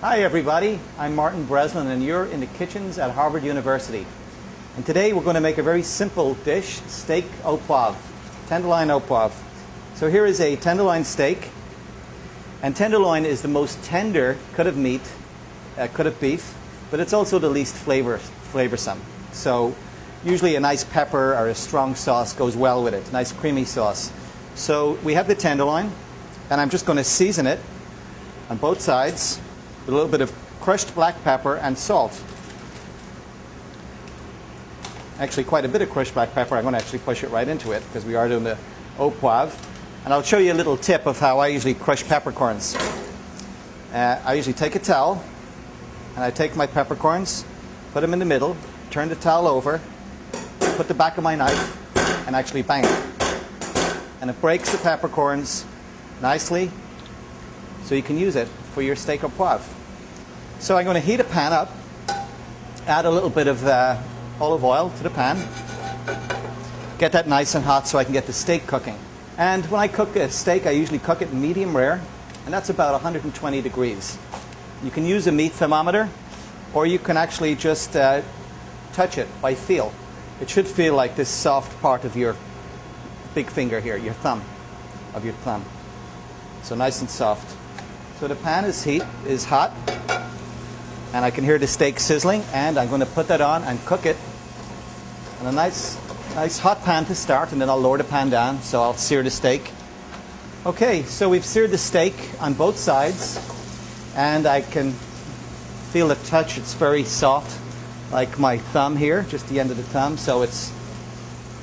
Hi everybody, I'm Martin Breslin and you're in the kitchens at Harvard University. And today we're going to make a very simple dish, steak au poivre, tenderloin au poivre. So here is a tenderloin steak, and tenderloin is the most tender cut of meat, cut of beef, but it's also the least flavorsome. So usually a nice pepper or a strong sauce goes well with it, nice creamy sauce. So we have the tenderloin, and I'm just going to season it on both sides with a little bit of crushed black pepper and salt. Actually, quite a bit of crushed black pepper. I'm going to actually push it right into it because we are doing the au poivre. And I'll show you a little tip of how I usually crush peppercorns. I usually take a towel and I take my peppercorns, put them in the middle, turn the towel over, put the back of my knife and actually bang it. And it breaks the peppercorns nicely so you can use it for your steak au poivre. So I'm going to heat a pan up, add a little bit of olive oil to the pan, get that nice and hot so I can get the steak cooking. And when I cook a steak, I usually cook it medium rare, and that's about 120 degrees. You can use a meat thermometer, or you can actually just touch it by feel. It should feel like this soft part of your big finger here, your thumb, of your thumb. So nice and soft. So the pan is hot, and I can hear the steak sizzling, and I'm going to put that on and cook it on a nice hot pan to start, and then I'll lower the pan down, so I'll sear the steak. Okay, so we've seared the steak on both sides, and I can feel the touch. It's very soft, like my thumb here, just the end of the thumb, so it's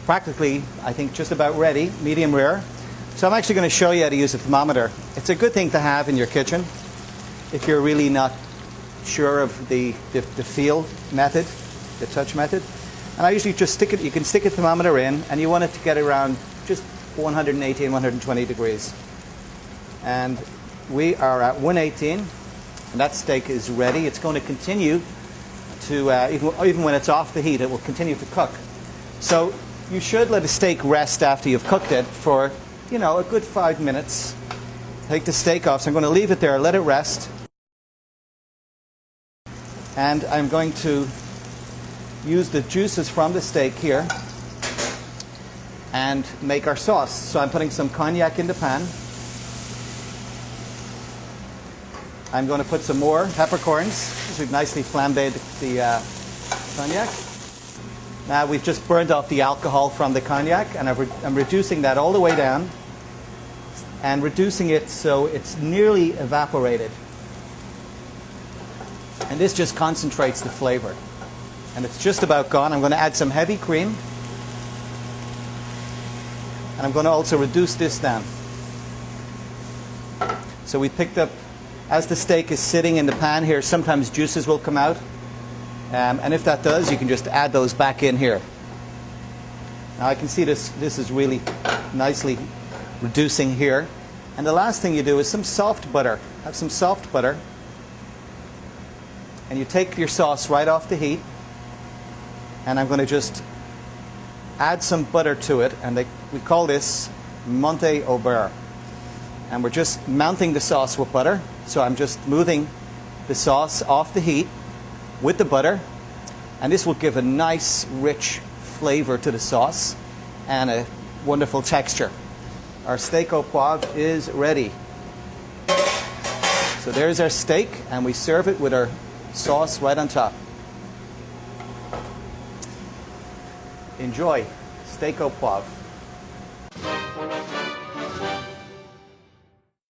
practically, I think, just about ready, medium rare. So I'm actually going to show you how to use a thermometer. It's a good thing to have in your kitchen if you're really not sure of the feel method, the touch method. And I usually just stick it, you can stick a thermometer in, and you want it to get around just 118, 120 degrees. And we are at 118, and that steak is ready. It's going to continue to, even when it's off the heat, it will continue to cook. So you should let a steak rest after you've cooked it for a good 5 minutes. Take the steak off. So I'm going to leave it there, let it rest. And I'm going to use the juices from the steak here and make our sauce. So I'm putting some cognac in the pan. I'm going to put some more peppercorns because we've nicely flambéed the cognac. Now we've just burned off the alcohol from the cognac, and I'm reducing that all the way down and reducing it so it's nearly evaporated. And this just concentrates the flavor. And it's just about gone. I'm going to add some heavy cream. And I'm going to also reduce this down. So we picked up, as the steak is sitting in the pan here, sometimes juices will come out. And if that does, you can just add those back in here. Now I can see this is really nicely reducing here. And the last thing you do is some soft butter. Have some soft butter. And you take your sauce right off the heat. And I'm going to just add some butter to it. And we call this monte au beurre. And we're just mounting the sauce with butter. So I'm just moving the sauce off the heat with the butter, and this will give a nice rich flavor to the sauce and a wonderful texture. Our steak au poivre is ready. So there's our steak, and we serve it with our sauce right on top. Enjoy steak au poivre.